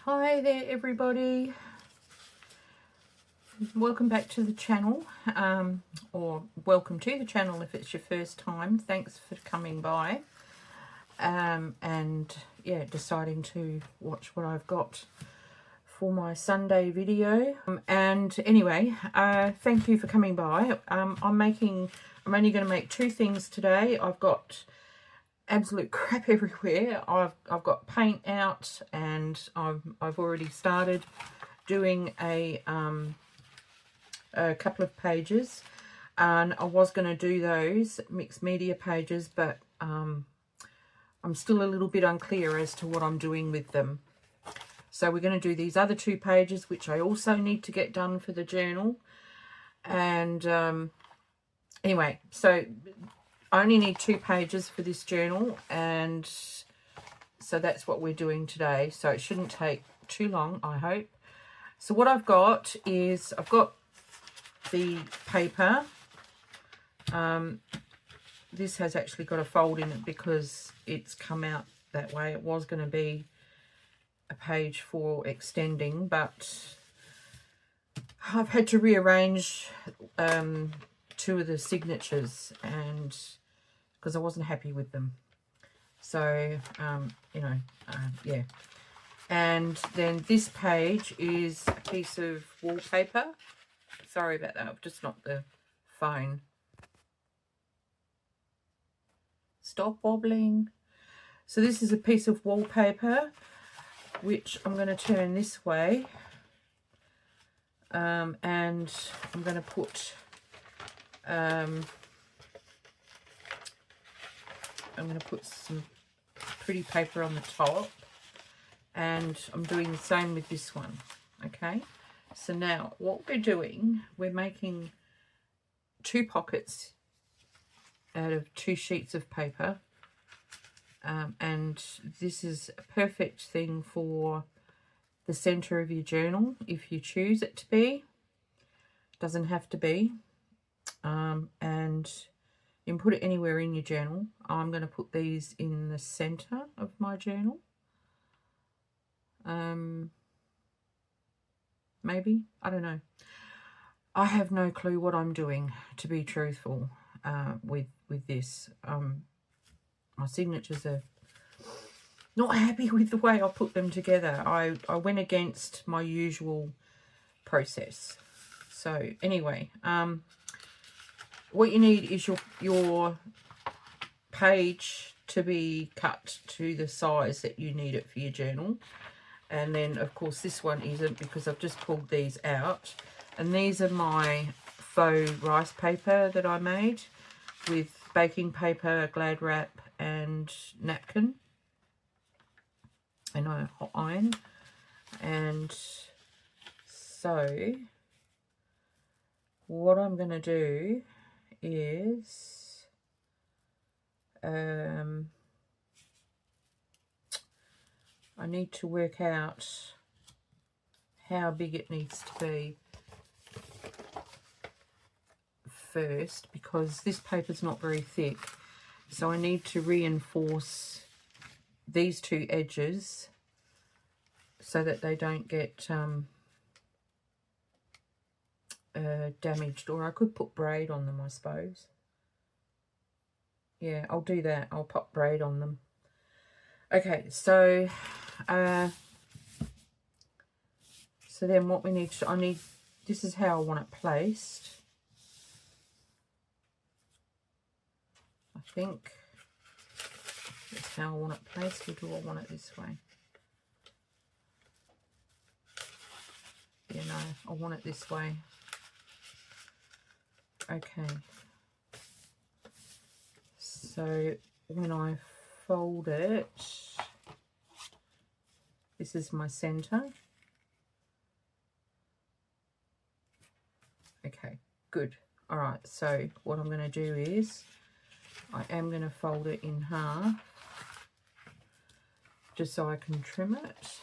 Hi there everybody, welcome back to the channel, or welcome to the channel if it's your first time. Thanks for coming by and yeah, deciding to watch what I've got for my Sunday video. And anyway, thank you for coming by. I'm only going to make two things today. I've got absolute crap everywhere. I've got paint out, and I've already started doing a couple of pages, and I was going to do those mixed media pages, but I'm still a little bit unclear as to what I'm doing with them. So we're going to do these other two pages, which I also need to get done for the journal. And anyway, so I only need 2 pages for this journal, and so that's what we're doing today. So it shouldn't take too long, I hope. So what I've got is, I've got the paper. This has actually got a fold in it because it's come out that way. It was going to be a page for extending, but I've had to rearrange 2 of the signatures, and because I wasn't happy with them. So yeah. And then this page is a piece of wallpaper. Sorry about that, I've just knocked the phone. Stop wobbling. So this is a piece of wallpaper which I'm going to turn this way, and I'm going to put some pretty paper on the top, and I'm doing the same with this one. Okay, so now what we're doing, we're making 2 pockets out of 2 sheets of paper, and this is a perfect thing for the center of your journal if you choose it to be. Doesn't have to be, and you can put it anywhere in your journal. I'm going to put these in the center of my journal. Maybe, I don't know. I have no clue what I'm doing, to be truthful, with this. My signatures are not happy with the way I put them together. I went against my usual process. So anyway, what you need is your page to be cut to the size that you need it for your journal. And then of course this one isn't, because I've just pulled these out, and these are my faux rice paper that I made with baking paper, Glad wrap and napkin and a hot iron. And so what I'm going to do is I need to work out how big it needs to be first, because this paper's not very thick. So I need to reinforce these 2 edges so that they don't get damaged. Or I could put braid on them, I suppose. Yeah, I'll do that. I'll pop braid on them. Okay, so then what we need to, this is how I want it placed. I think that's how I want it placed, or do I want it this way? Yeah, no, I want it this way. Okay. So when I fold it, this is my center. Okay, good. All right, so what I'm going to do is I am going to fold it in half just so I can trim it.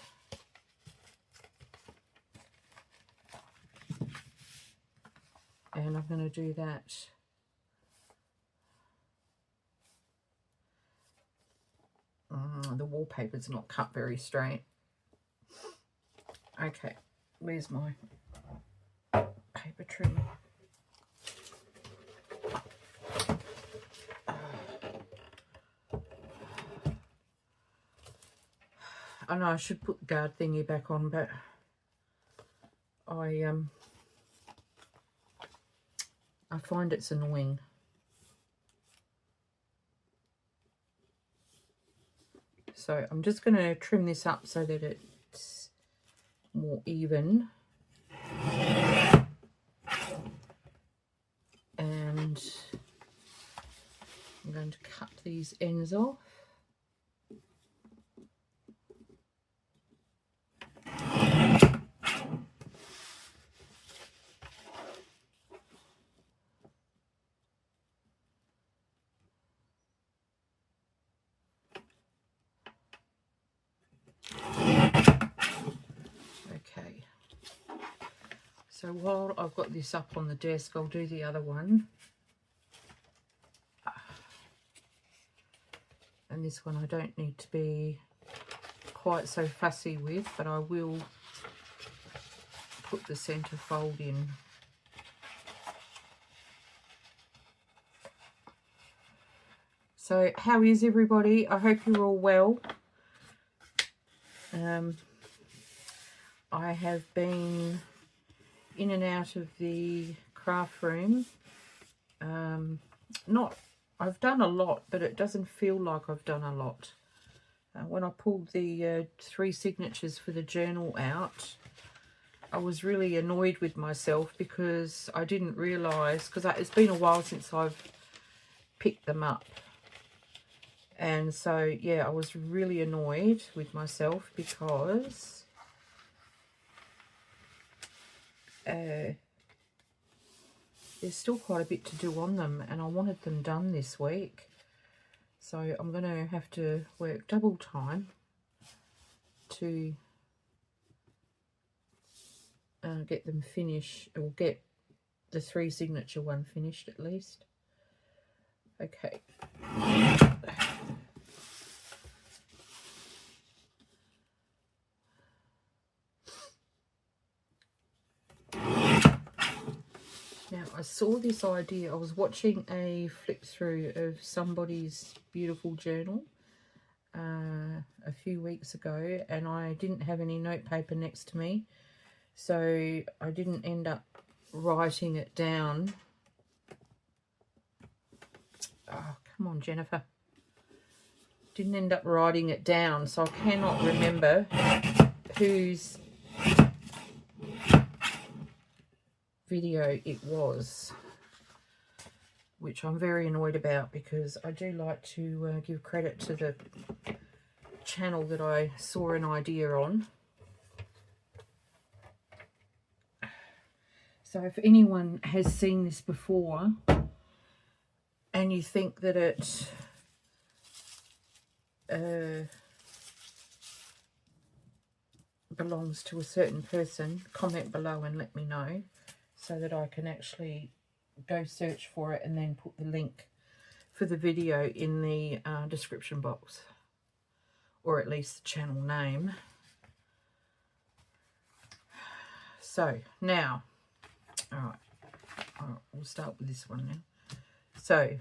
And I'm going to do that the wallpaper's not cut very straight. Okay, where's my paper trim? I know I should put the guard thingy back on, but I find it's annoying. So I'm just going to trim this up so that it's more even. And I'm going to cut these ends off. Okay. So while I've got this up on the desk, I'll do the other one. And this one I don't need to be quite so fussy with, but I will put the centre fold in. So how is everybody? I hope you're all well. I have been in and out of the craft room. I've done a lot, but it doesn't feel like I've done a lot. When I pulled the 3 signatures for the journal out, I was really annoyed with myself because I didn't realise, because it's been a while since I've picked them up. And so, yeah, I was really annoyed with myself because there's still quite a bit to do on them, and I wanted them done this week. So I'm going to have to work double time to get them finished, or get the 3 signature one finished at least. Okay. Now, I saw this idea. I was watching a flick through of somebody's beautiful journal a few weeks ago, and I didn't have any notepaper next to me, so I didn't end up writing it down. Oh, come on, Jennifer. Didn't end up writing it down, so I cannot remember whose video it was, which I'm very annoyed about, because I do like to give credit to the channel that I saw an idea on. So if anyone has seen this before and you think that it belongs to a certain person, comment below and let me know, so that I can actually go search for it and then put the link for the video in the description box, or at least the channel name. So now, all right, we'll start with this one now. So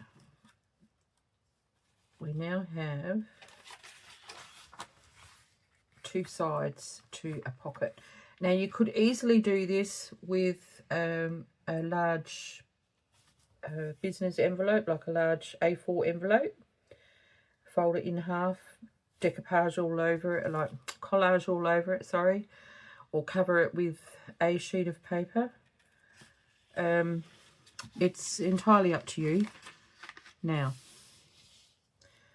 we now have 2 sides to a pocket. Now you could easily do this with a large business envelope, like a large A4 envelope. Fold it in half, decoupage all over it, like collage all over it, sorry, or cover it with a sheet of paper. It's entirely up to you. Now,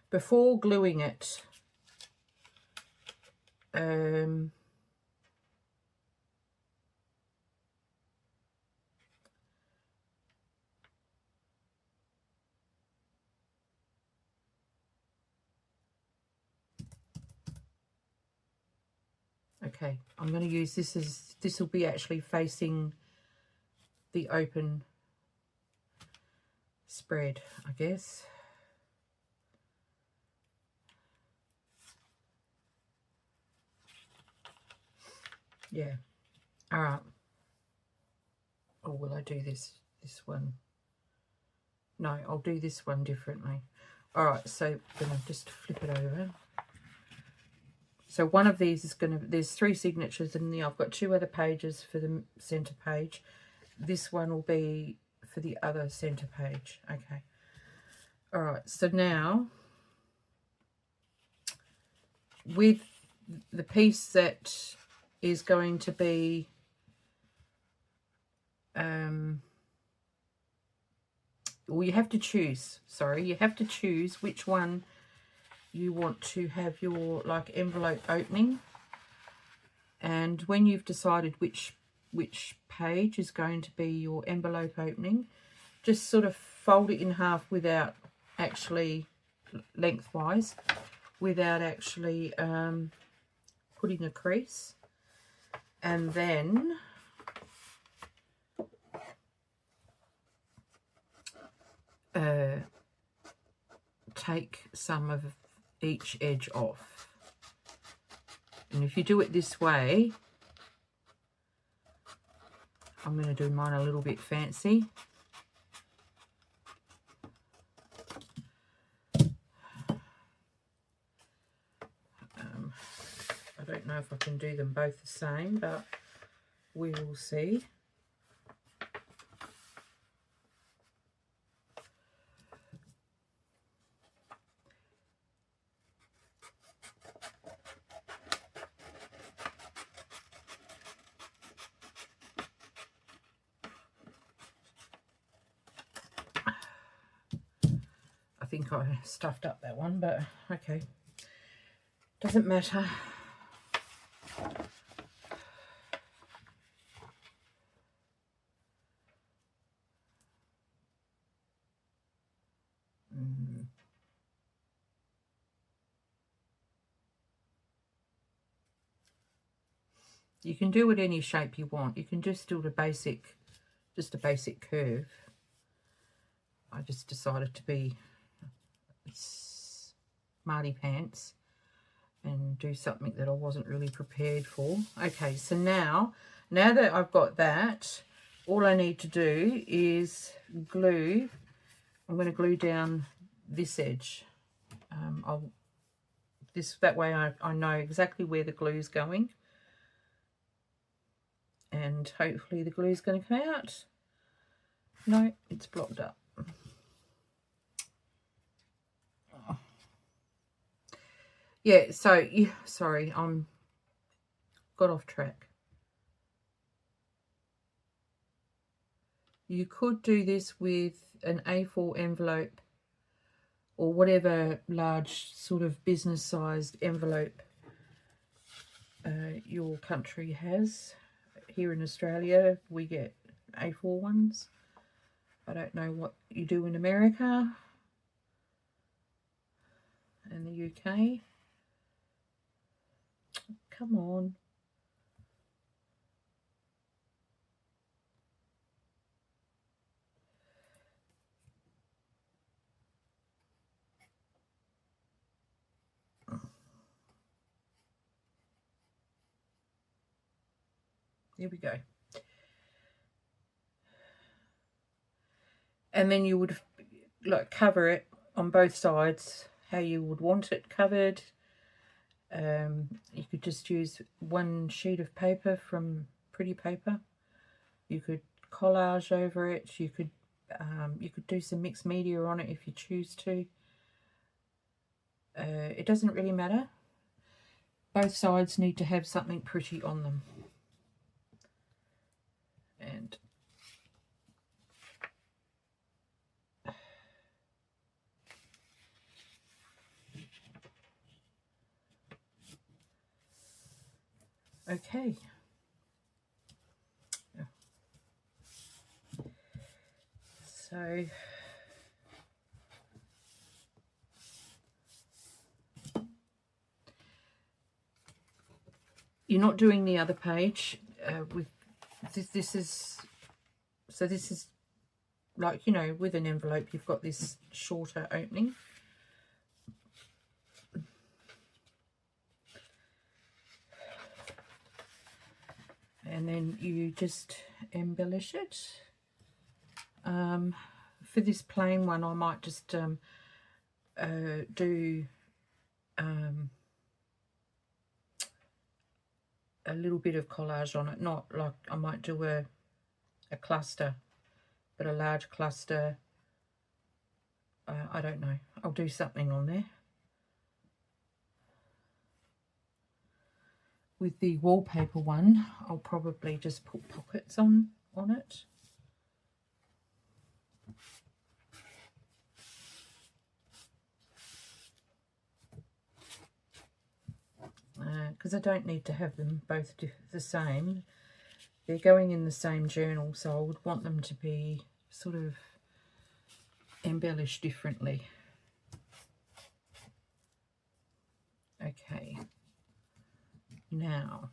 before gluing it, okay, I'm going to use this as, this will be actually facing the open spread, I guess. Yeah. All right. Or will I do this one? No, I'll do this one differently. All right, so I'm going to just flip it over. So one of these is going to, there's 3 signatures and I've got 2 other pages for the centre page. This one will be for the other centre page. Okay. All right, so now with the piece that is going to be well, you have to choose, you have to choose which one you want to have your like envelope opening. And when you've decided which page is going to be your envelope opening, just sort of fold it in half without actually, lengthwise, without actually putting a crease. And then take some of each edge off. And if you do it this way, I'm going to do mine a little bit fancy. I don't know if I can do them both the same, but we will see. I think I stuffed up that one, but okay, doesn't matter. You can do it any shape you want. You can just do a basic curve. I just decided to be smarty pants and do something that I wasn't really prepared for. Okay, so now that I've got that, all I need to do is glue. I'm going to glue down this edge. That way I know exactly where the glue is going. And hopefully the glue is going to come out. No, it's blocked up. Yeah, so sorry, I'm got off track. You could do this with an A4 envelope or whatever large sort of business sized envelope your country has. Here in Australia we get A4 ones. I don't know what you do in America and the UK. Come on. Here we go. And then you would like cover it on both sides how you would want it covered. You could just use one sheet of paper from Pretty Paper. You could collage over it. You could do some mixed media on it if you choose to. It doesn't really matter. Both sides need to have something pretty on them. And okay. So you're not doing the other page with this. This is like, you know, with an envelope you've got this shorter opening. and then you just embellish it. For this plain one, I might just do a little bit of collage on it, not like I might do a cluster, but a large cluster. I don't know. I'll do something on there. With the wallpaper one, I'll probably just put pockets on it. Because I don't need to have them both the same. They're going in the same journal, so I would want them to be sort of embellished differently. Okay. Now,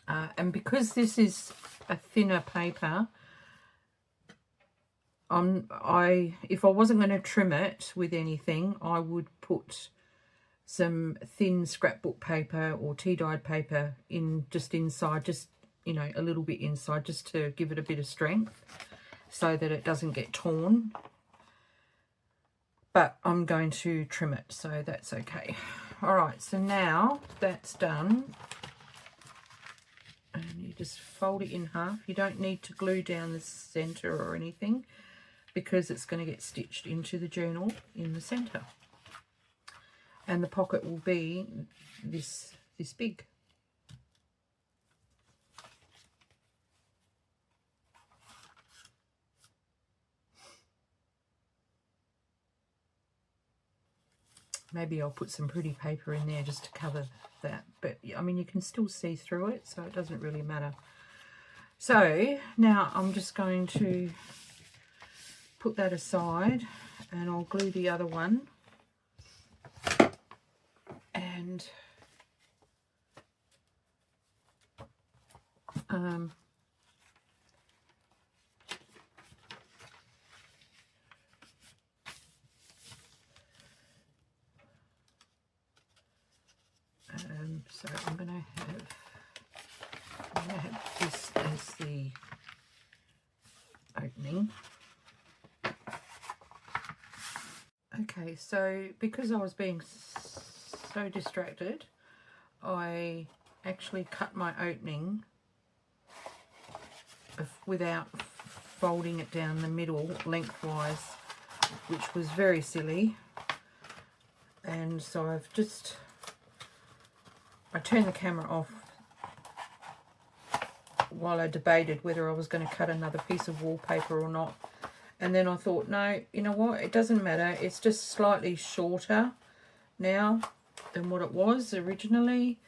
and because this is a thinner paper, if I wasn't going to trim it with anything, I would put some thin scrapbook paper or tea-dyed paper just inside, just, you know, a little bit inside, just to give it a bit of strength so that it doesn't get torn. But I'm going to trim it, so that's okay. All right, so now that's done, and you just fold it in half. You don't need to glue down the center or anything, because it's going to get stitched into the journal in the center. And the pocket will be this big. Maybe I'll put some pretty paper in there just to cover that. But, I mean, you can still see through it, so it doesn't really matter. So, now I'm just going to put that aside, and I'll glue the other one. And so I'm going to have this as the opening. Okay, so because I was being so distracted, I actually cut my opening without folding it down the middle lengthwise, which was very silly. And so I turned the camera off while I debated whether I was going to cut another piece of wallpaper or not. And then I thought, no, you know what, it doesn't matter. It's just slightly shorter now than what it was originally,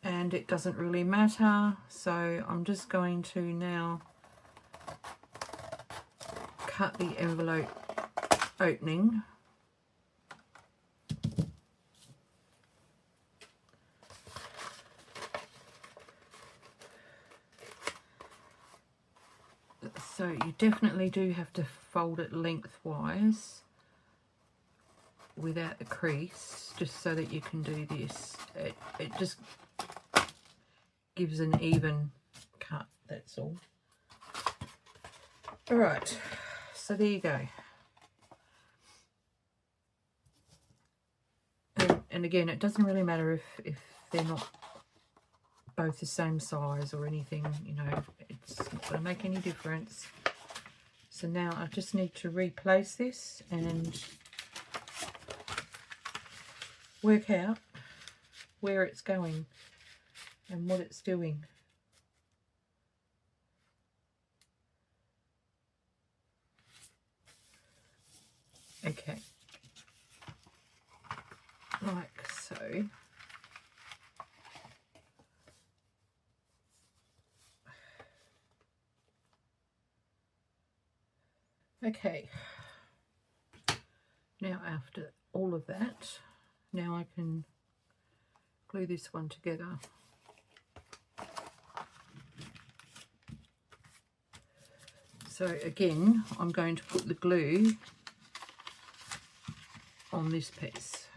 and it doesn't really matter. So I'm just going to now cut the envelope opening. So you definitely do have to fold it lengthwise without the crease, just so that you can do this. It just gives an even cut, that's all. All right, so there you go. And again, it doesn't really matter if they're not both the same size or anything, you know, it's not going to make any difference. So now I just need to replace this and work out where it's going and what it's doing. Okay, like so. Okay, now after all of that, now I can glue this one together. So again, I'm going to put the glue on this piece.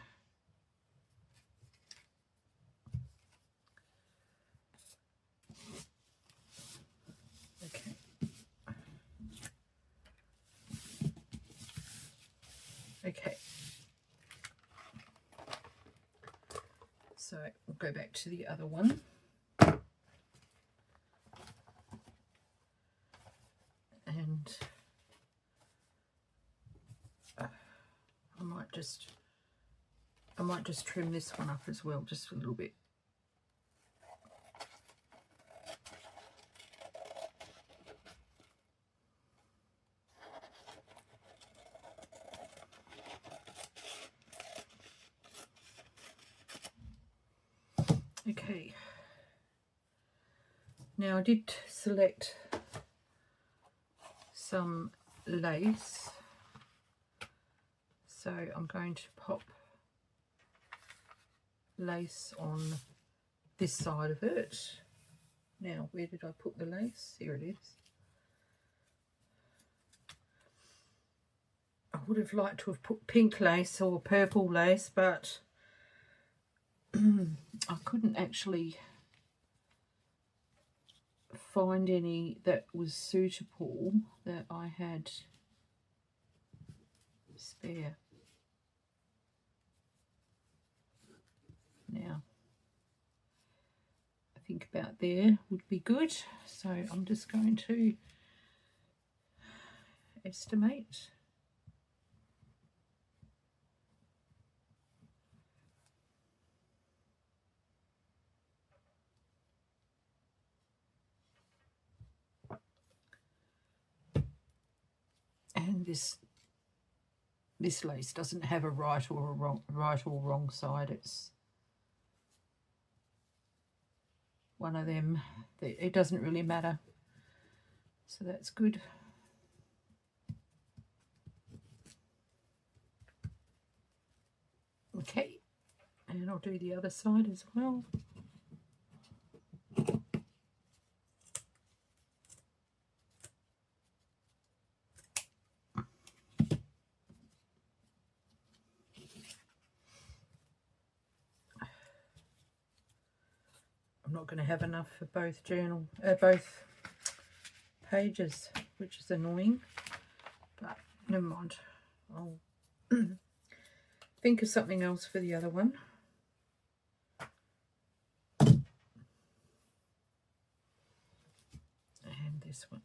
So we'll go back to the other one. And I might just trim this one up as well, just a little bit. Okay, now I did select some lace, so I'm going to pop lace on this side of it. Now, where did I put the lace? Here it is. I would have liked to have put pink lace or purple lace, but I couldn't actually find any that was suitable that I had spare. Now, I think about there would be good, so I'm just going to estimate. And this lace doesn't have a right or wrong side. It's one of them. It doesn't really matter. So that's good. Okay, and I'll do the other side as well. I'm not going to have enough for both both pages, which is annoying, but never mind. I'll think of something else for the other one. And this one.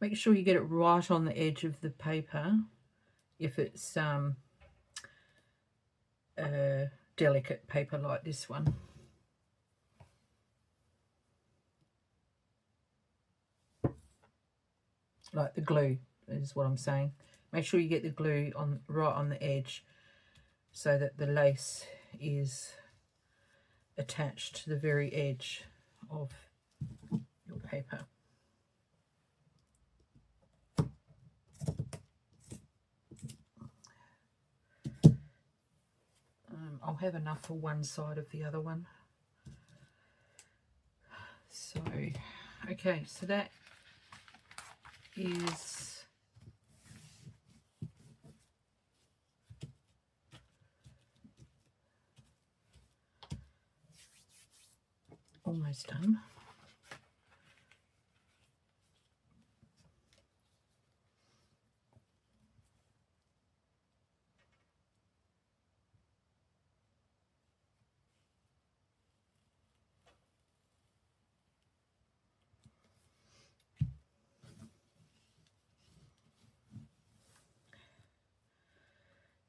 Make sure you get it right on the edge of the paper if it's delicate paper like this one. Like the glue is what I'm saying. Make sure you get the glue on right on the edge so that the lace is attached to the very edge of your paper. I'll have enough for one side of the other one. So, okay, so that is almost done.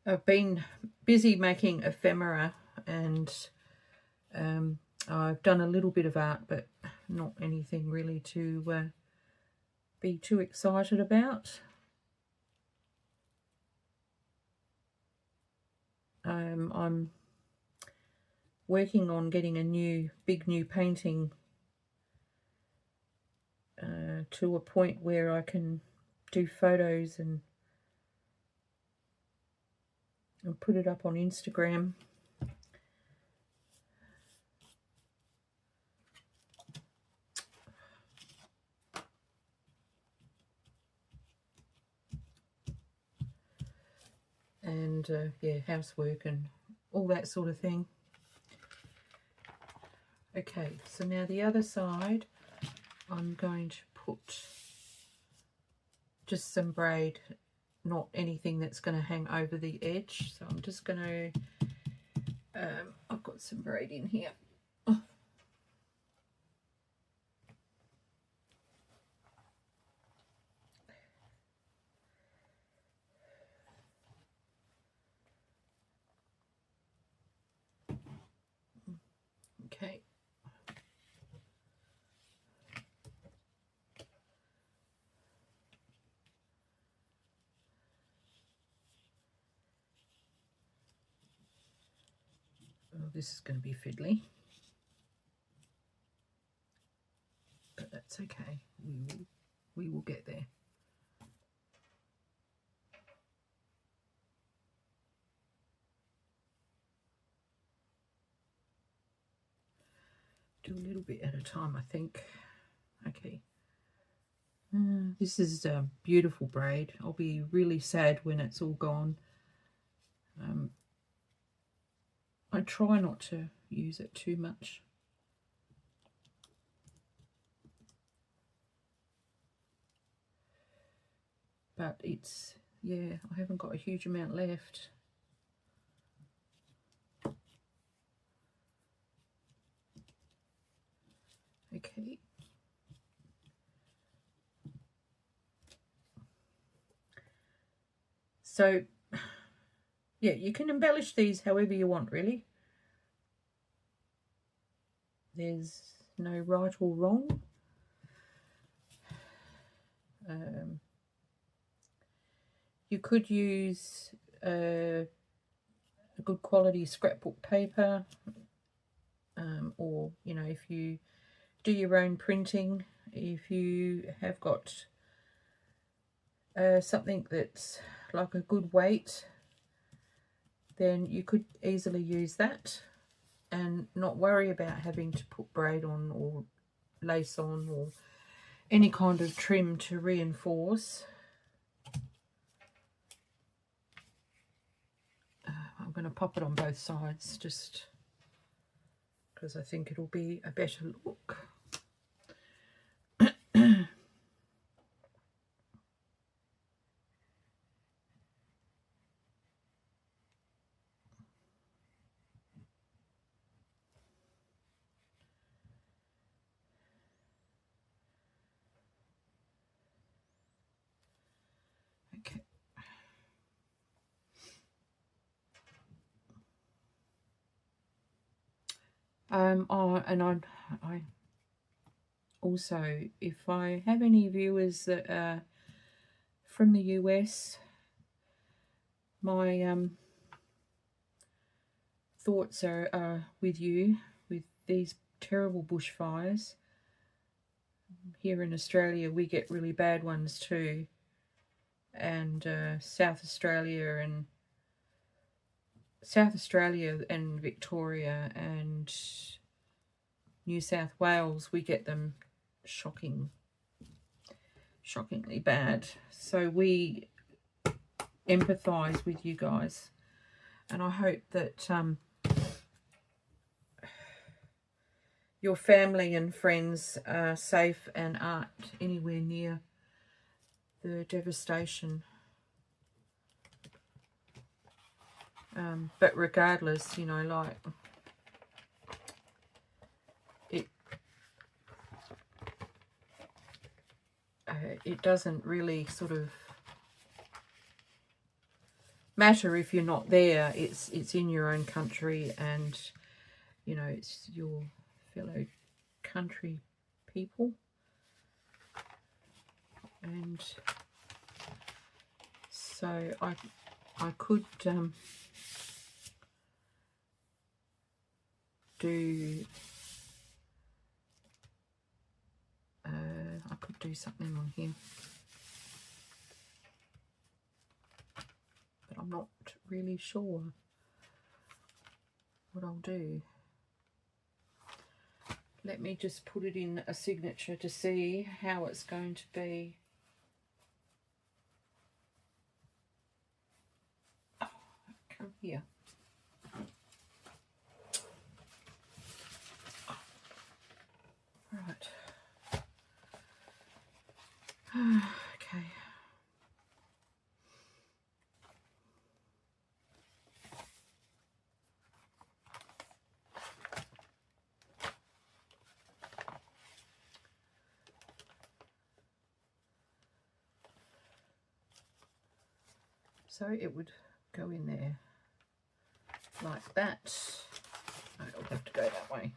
I've been busy making ephemera, and I've done a little bit of art, but not anything really to be too excited about. I'm working on getting a big new painting to a point where I can do photos and put it up on Instagram. And yeah, housework and all that sort of thing. Okay, so now the other side, I'm going to put just some braid, not anything that's going to hang over the edge. So I'm just going to, I've got some braid in here. Okay. Oh, this is going to be fiddly, but that's okay. We will get there. Do a little bit at a time, I think. Okay. This is a beautiful braid. I'll be really sad when it's all gone. I try not to use it too much. But it's, yeah, I haven't got a huge amount left. Okay. So, yeah, you can embellish these however you want, really. There's no right or wrong. You could use a good quality scrapbook paper, or, you know, if you do your own printing, if you have got something that's like a good weight, then you could easily use that and not worry about having to put braid on or lace on or any kind of trim to reinforce. I'm going to pop it on both sides just because I think it'll be a better look. Okay. I also, if I have any viewers that are from the US, my thoughts are with you with these terrible bushfires. Here in Australia, we get really bad ones too, and South Australia and Victoria and New South Wales, we get them shockingly bad. So we empathise with you guys, and I hope that your family and friends are safe and aren't anywhere near the devastation. But regardless, you know, like, it doesn't really sort of matter if you're not there. It's in your own country, and, you know, it's your fellow country people. And so I could do something on here, but I'm not really sure what I'll do. Let me just put it in a signature to see how it's going to be. Oh, come here. Right. Okay. So it would go in there like that. No, it'll have to go that way.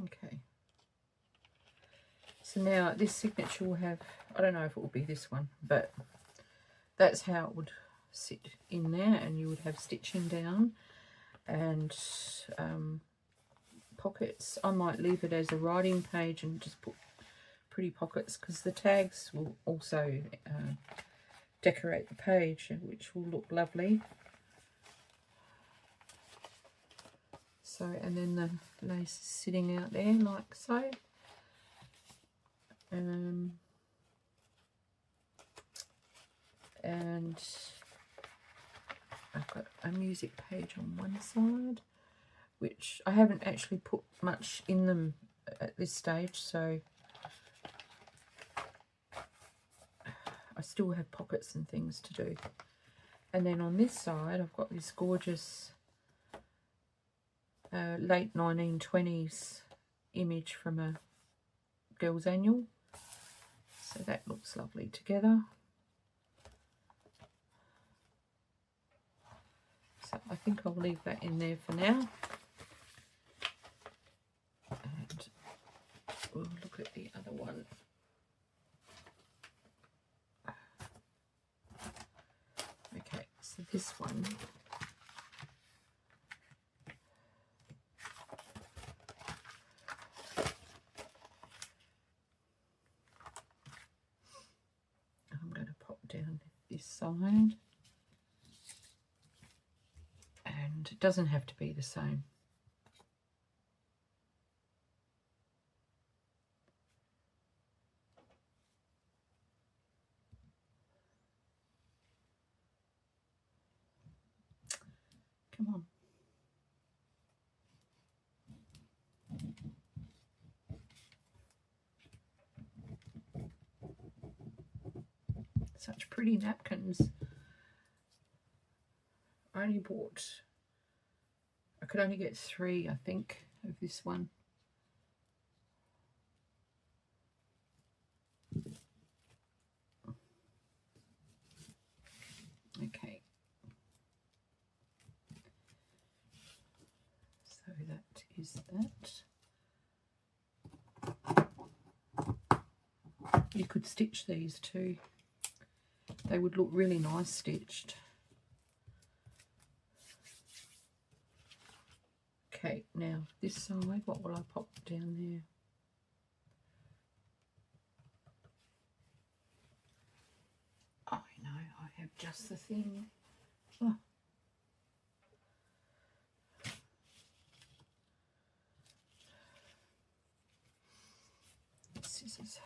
Okay. So now this signature will have, I don't know if it will be this one, but that's how it would sit in there, and you would have stitching down and pockets. I might leave it as a writing page and just put pretty pockets, because the tags will also decorate the page, which will look lovely. So, and then the lace is sitting out there like so. And I've got a music page on one side, which I haven't actually put much in them at this stage, so I still have pockets and things to do. And then on this side I've got this gorgeous late 1920s image from a girls' annual, so that looks lovely together. So I think I'll leave that in there for now, and we'll look at the other one. Okay, so this one, I'm going to pop down this side, and it doesn't have to be the same. Come on. Such pretty napkins. I only bought, I could only get 3, I think, of this one. Okay. So that is that. You could stitch these too. They would look really nice stitched. Okay, now this side, what will I pop down there? I know, I have just the thing. Oh. Scissors.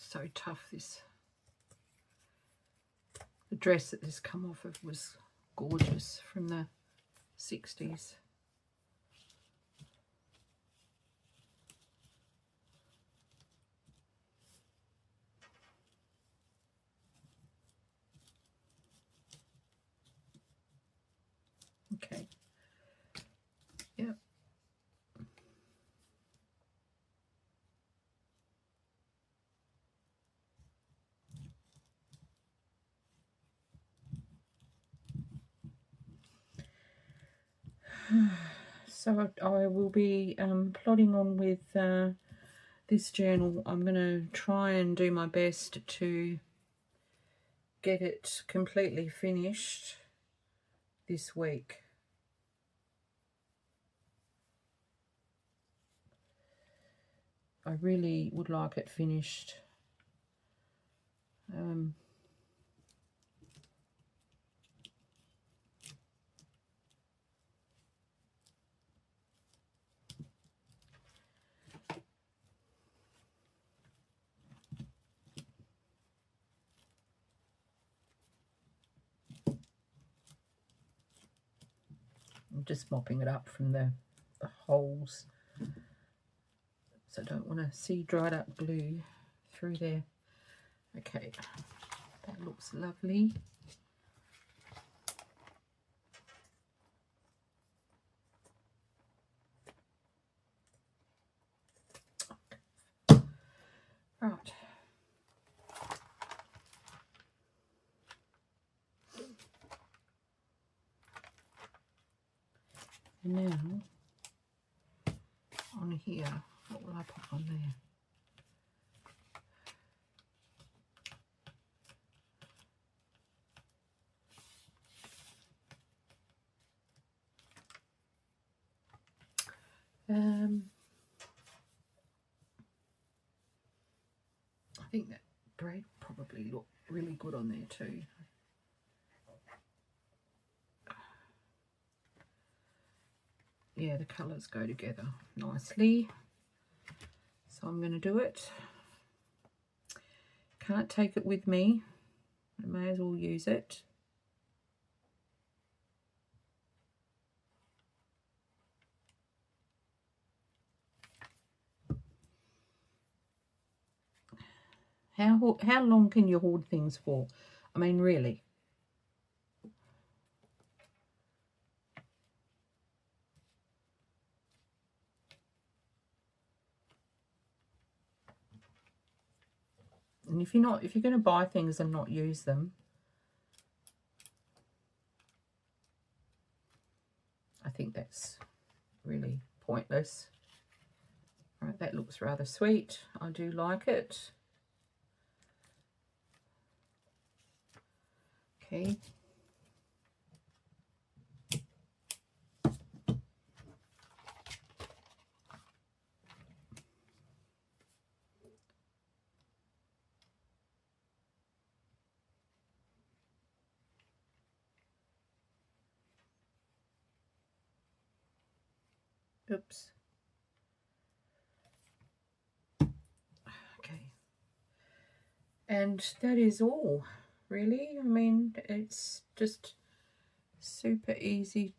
So tough, this. The dress that this come off of was gorgeous, from the 60s. Okay. Yep. So I will be plodding on with this journal. I'm going to try and do my best to get it completely finished this week. I really would like it finished. just mopping it up from the holes. So I don't want to see dried up glue through there. Okay, that looks lovely. Right. And now, on here, what will I put on there? I think that braid probably look really good on there too. Yeah, the colours go together nicely. So I'm going to do it. Can't take it with me. I may as well use it. How long can you hoard things for? I mean, really. And if you're going to buy things and not use them, I think that's really pointless. All right, that looks rather sweet. I do like it. Okay. Oops. Okay. And that is all, really. I mean, it's just super easy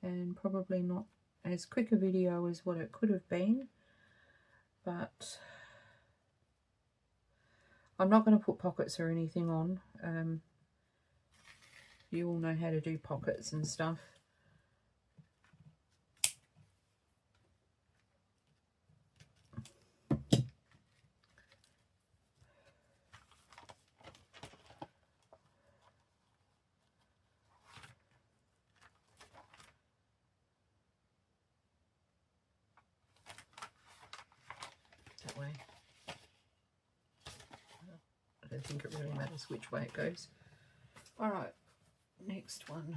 and probably not as quick a video as what it could have been, but I'm not going to put pockets or anything on. You all know how to do pockets and stuff. That way. I don't think it really matters which way it goes. All right, next one.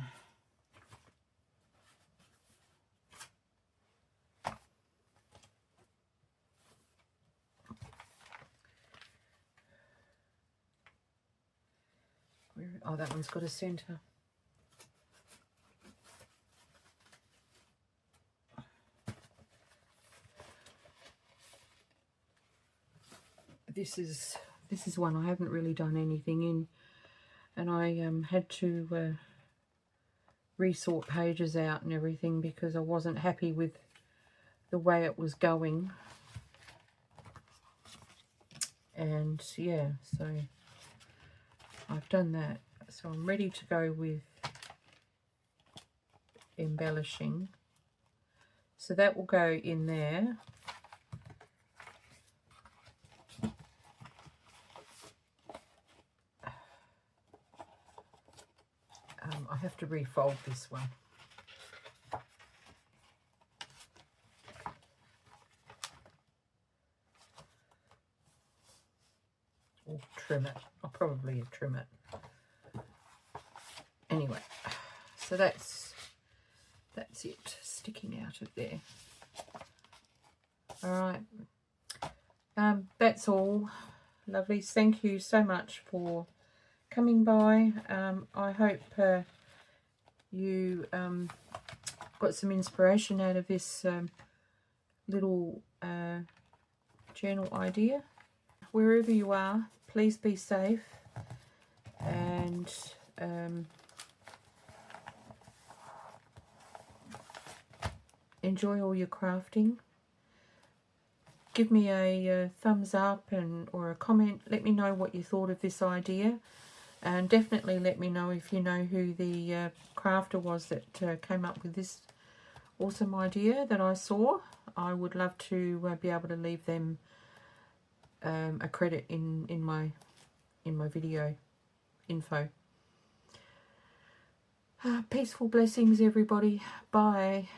Oh, that one's got a centre. This is one I haven't really done anything in, and I had to resort pages out and everything because I wasn't happy with the way it was going. And yeah, so I've done that. So I'm ready to go with embellishing. So that will go in there. I have to refold this one. Or trim it. I'll probably trim it. Anyway, so that's it, sticking out of there. All right, that's all, lovelies. Thank you so much for coming by. I hope you got some inspiration out of this little journal idea. Wherever you are, please be safe, and enjoy all your crafting. Give me a thumbs up or a comment. Let me know what you thought of this idea. And definitely let me know if you know who the crafter was that came up with this awesome idea that I saw. I would love to be able to leave them a credit in my video info. Peaceful blessings, everybody. Bye.